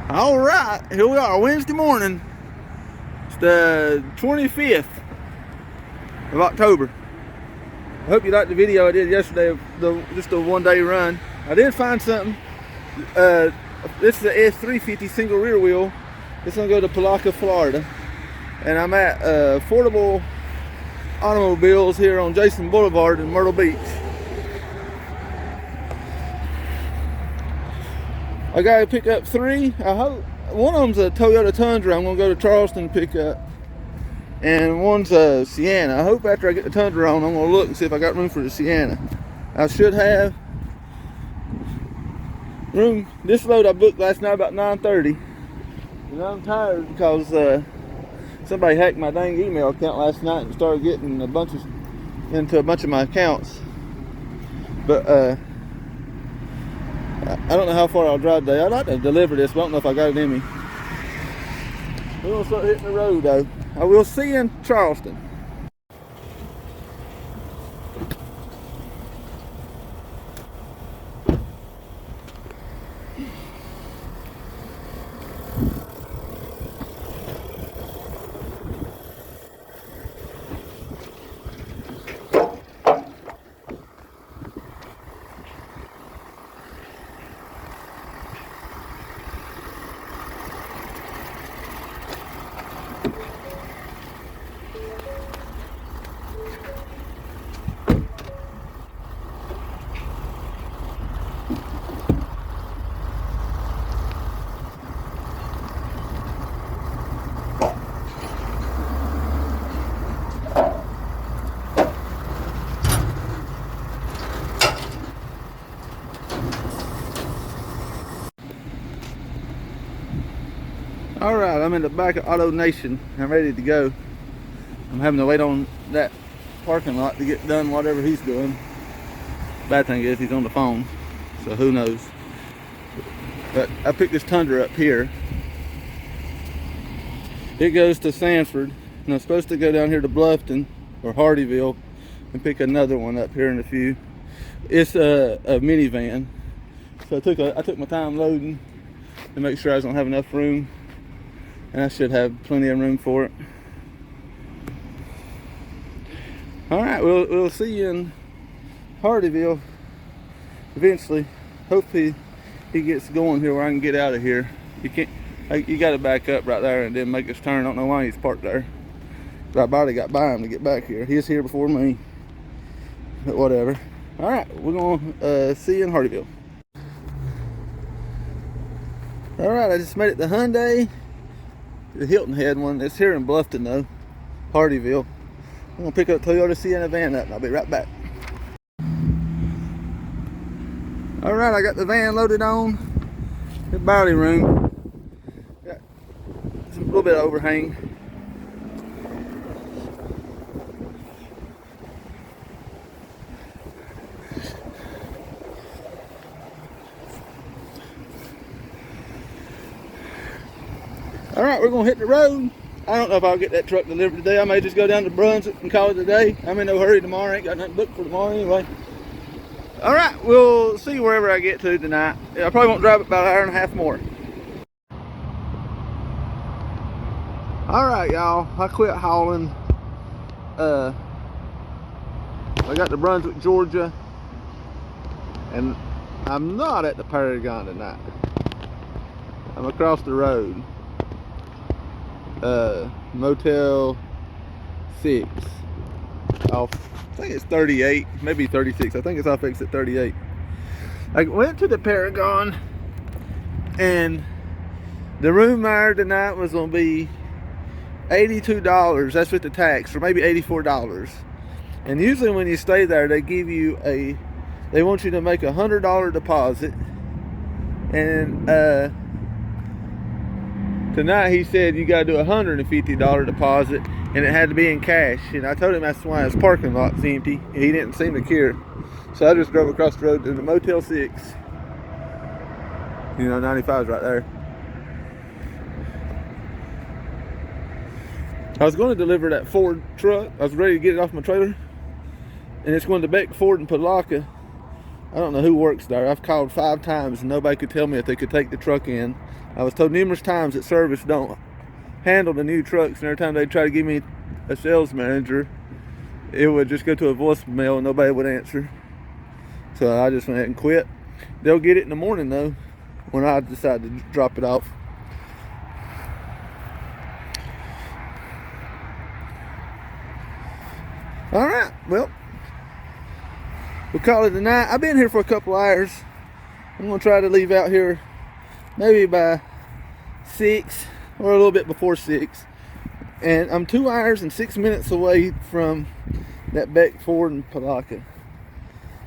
All right, here we are, Wednesday morning. It's the 25th of October. I hope you liked the video I did yesterday of just a one-day run. I did find something. This is the S350 single rear wheel. It's gonna go to Palatka, Florida, and I'm at Affordable Automobiles here on Jason Boulevard in Myrtle Beach. I gotta pick up three. I hope one of them's a Toyota Tundra. I'm gonna go to Charleston and pick up, and one's a Sienna. I hope after I get the Tundra on, I'm gonna look and see if I got room for the Sienna. I should have room. This load I booked last night about 9:30, and I'm tired because somebody hacked my dang email account last night and started getting into a bunch of my accounts. But I don't know how far I'll drive today. I'd like to deliver this, but I don't know if I got it in me. We're gonna start hitting the road though. I will see you in Charleston. All right, I'm in the back of Autonation. I'm ready to go. I'm having to wait on that parking lot to get done whatever he's doing. Bad thing is he's on the phone, so who knows. But I picked this Tundra up here. It goes to Sanford, and I'm supposed to go down here to Bluffton or Hardeeville and pick another one up here in a few. It's a minivan, so I took my time loading to make sure I was gonna have enough room. And I should have plenty of room for it. All right, we'll see you in Hardeeville eventually. Hopefully he gets going here where I can get out of here. You got to back up right there and then make this turn. I don't know why he's parked there. I about got by him to get back here. He's here before me, but whatever. All right, we're gonna see you in Hardeeville. All right, I just made it to Hyundai. The Hilton had one. It's here in Bluffton though, Hardeeville. I'm gonna pick up Toyota Sienna van up and I'll be right back. All right, I got the van loaded on. The body room. Got a little bit of overhang. All right, we're gonna hit the road. I don't know if I'll get that truck delivered today. I may just go down to Brunswick and call it a day. I'm in no hurry tomorrow. I ain't got nothing booked for tomorrow anyway. All right, we'll see wherever I get to tonight. I probably won't drive about an hour and a half more. All right, y'all, I quit hauling. I got to Brunswick, Georgia, and I'm not at the Paragon tonight. I'm across the road. Motel 6 off, I think it's 38, maybe 36. I think it's off exit 38. I went to the Paragon, and the room there tonight was gonna be $82. That's with the tax, or maybe $84. And usually when you stay there, they give you they want you to make a $100 deposit, and tonight he said you got to do a $150 deposit, and it had to be in cash. And I told him that's why his parking lot's empty. He didn't seem to care, so I just drove across the road to the Motel 6. You know, 95's right there. I was going to deliver that Ford truck. I was ready to get it off my trailer, and it's going to Beck Ford in Palatka. I don't know who works there. I've called 5 times and nobody could tell me if they could take the truck in. I was told numerous times that service don't handle the new trucks, and every time they try to give me a sales manager, it would just go to a voicemail and nobody would answer. So I just went ahead and quit. They'll get it in the morning though, when I decide to drop it off. All right, well, we'll call it a night. I've been here for a couple hours. I'm gonna try to leave out here maybe by 6 or a little bit before 6. And I'm 2 hours and 6 minutes away from that Beck Ford and Palatka.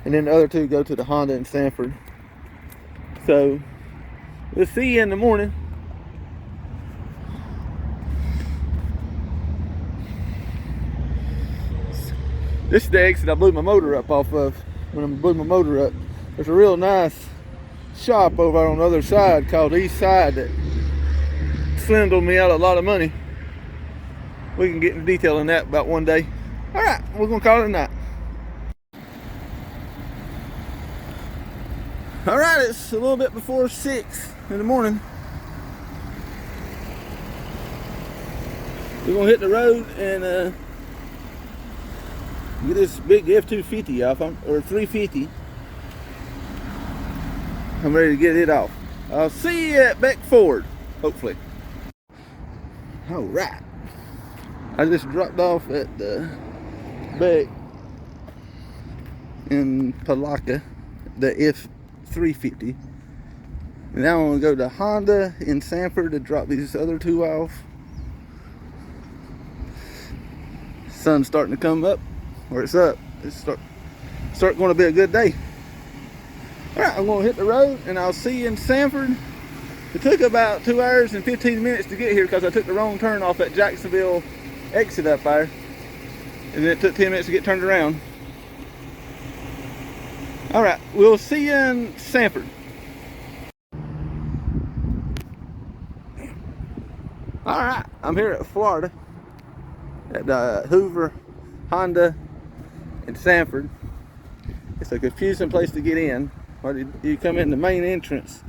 And then the other two go to the Honda in Sanford. So we'll see you in the morning. This is the exit I blew my motor up off of. When I blew my motor up, there's a real nice shop over on the other side called East Side that swindled me out a lot of money. We can get into detail on that about one day. All right, we're gonna call it a night. All right, it's a little bit before 6 in the morning. We're gonna hit the road and get this big F-250 off, or 350. I'm ready to get it off. I'll see you at Beck Ford, hopefully. All right. I just dropped off at the Beck in Palatka, the F-350. And now I'm gonna go to Honda in Sanford to drop these other two off. Sun's starting to come up, or it's up. It's start going to be a good day. All right, I'm gonna hit the road and I'll see you in Sanford. It took about 2 hours and 15 minutes to get here because I took the wrong turn off at Jacksonville exit up there. And then it took 10 minutes to get turned around. All right, we'll see you in Sanford. All right, I'm here at Florida at Hoover, Honda, and Sanford. It's a confusing place to get in. You come in the main entrance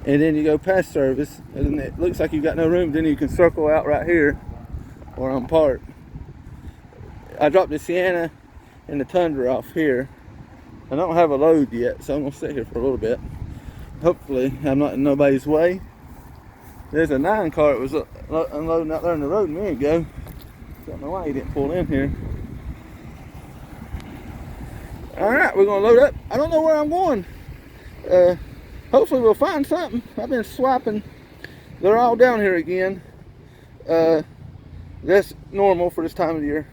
and then you go past service, and it looks like you've got no room. Then you can circle out right here where I'm parked. I dropped the Sienna and the Tundra off here. I don't have a load yet, so I'm gonna sit here for a little bit. Hopefully I'm not in nobody's way. There's a 9 car that was unloading out there in the road a minute ago. Don't know why he didn't pull in here. All right, we're gonna load up. I don't know where I'm going. Hopefully we'll find something. I've been swiping. They're all down here again. That's normal for this time of the year.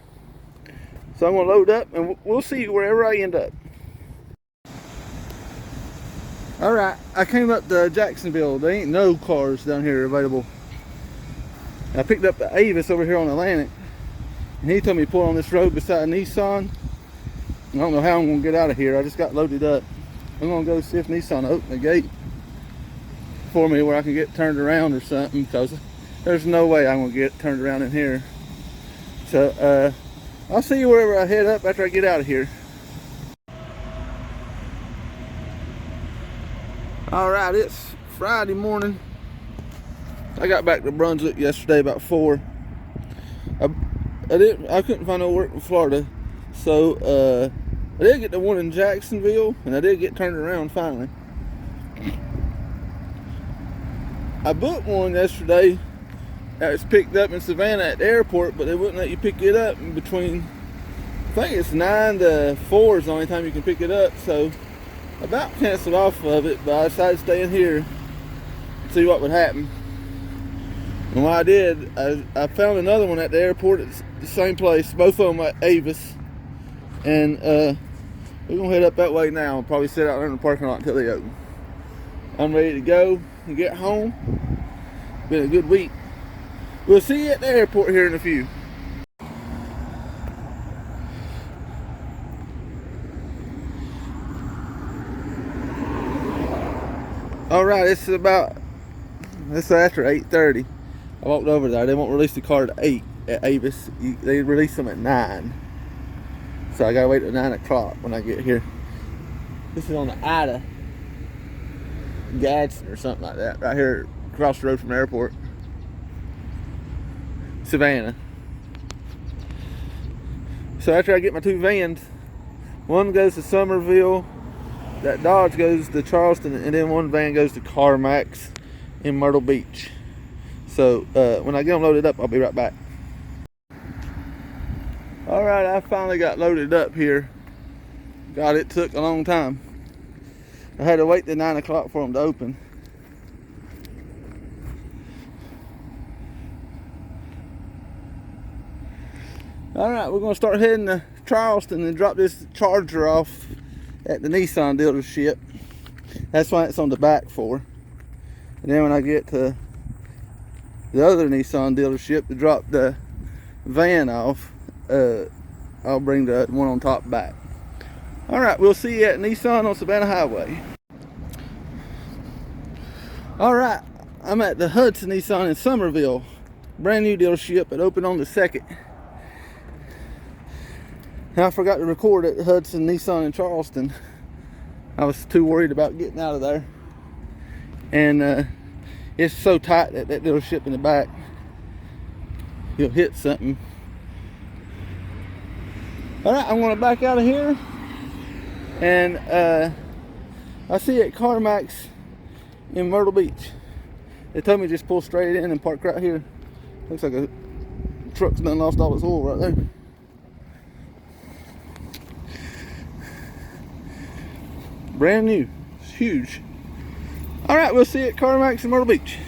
So I'm gonna load up and we'll see wherever I end up. All right, I came up to Jacksonville. There ain't no cars down here available. I picked up the Avis over here on Atlantic, and he told me to pull on this road beside Nissan. I don't know how I'm gonna get out of here. I just got loaded up. I'm gonna go see if Nissan will open the gate for me where I can get turned around or something, because there's no way I'm gonna get turned around in here. So I'll see you wherever I head up after I get out of here. All right, it's Friday morning. I got back to Brunswick yesterday about 4. I couldn't find no work in Florida, so I did get the one in Jacksonville, and I did get turned around finally. I booked one yesterday that was picked up in Savannah at the airport, but they wouldn't let you pick it up in between. I think it's 9 to 4 is the only time you can pick it up, so I about canceled off of it, but I decided to stay in here and see what would happen. And what I did, I found another one at the airport at the same place, both of them at Avis, and we're gonna head up that way now and probably sit out there in the parking lot until they open. I'm ready to go and get home. Been a good week. We'll see you at the airport here in a few. All right, it's after 8:30. I walked over there. They won't release the car at 8 at Avis. They release them at 9. So I gotta wait till 9 o'clock when I get here. This is on the Ida Gadsden or something like that, right here across the road from the airport. Savannah. So after I get my 2 vans, one goes to Summerville, that Dodge goes to Charleston, and then one van goes to Carmax in Myrtle Beach. So when I get them loaded up, I'll be right back. Alright, I finally got loaded up here. God, it took a long time. I had to wait till 9 o'clock for them to open. Alright, we're going to start heading to Charleston and drop this Charger off at the Nissan dealership. That's why it's on the back for. And then when I get to the other Nissan dealership to drop the van off, I'll bring the one on top back. Alright, we'll see you at Nissan on Savannah Highway. Alright, I'm at the Hudson Nissan in Summerville. Brand new dealership. It opened on the 2nd. And I forgot to record at Hudson Nissan in Charleston. I was too worried about getting out of there. And it's so tight at that dealership in the back. You'll hit something. Alright, I'm going to back out of here. And I see you at Carmax in Myrtle Beach. They told me just pull straight in and park right here. Looks like a truck's done lost all its oil right there. Brand new. It's huge. Alright, we'll see you at Carmax in Myrtle Beach.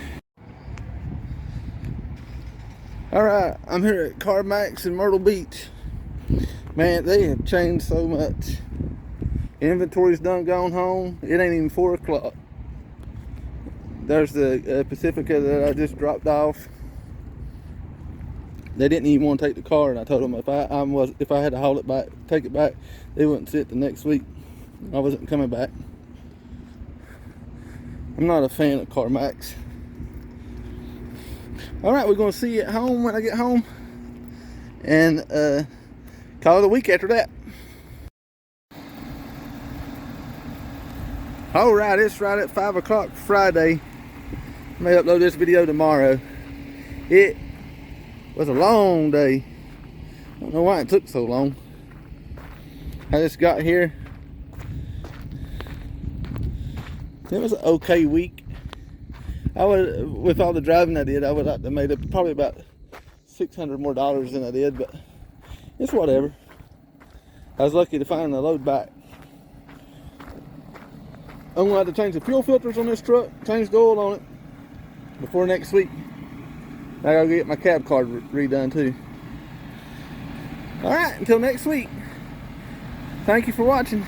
Alright, I'm here at Carmax in Myrtle Beach. Man, they have changed so much. Inventory's done gone home. It ain't even 4 o'clock. There's the Pacifica that I just dropped off. They didn't even want to take the car, and I told them if I had to haul it back, take it back, they wouldn't see it the next week. I wasn't coming back. I'm not a fan of Carmax. Alright, we're going to see you at home when I get home. And call it a week after that. Alright, it's right at 5 o'clock Friday. I may upload this video tomorrow. It was a long day. I don't know why it took so long. I just got here. It was an okay week. With all the driving I did, I would have made up probably about $600 more than I did, but it's whatever. I was lucky to find the load back. I'm gonna have to change the fuel filters on this truck, change the oil on it before next week. I gotta get my cab card redone too. Alright, until next week. Thank you for watching.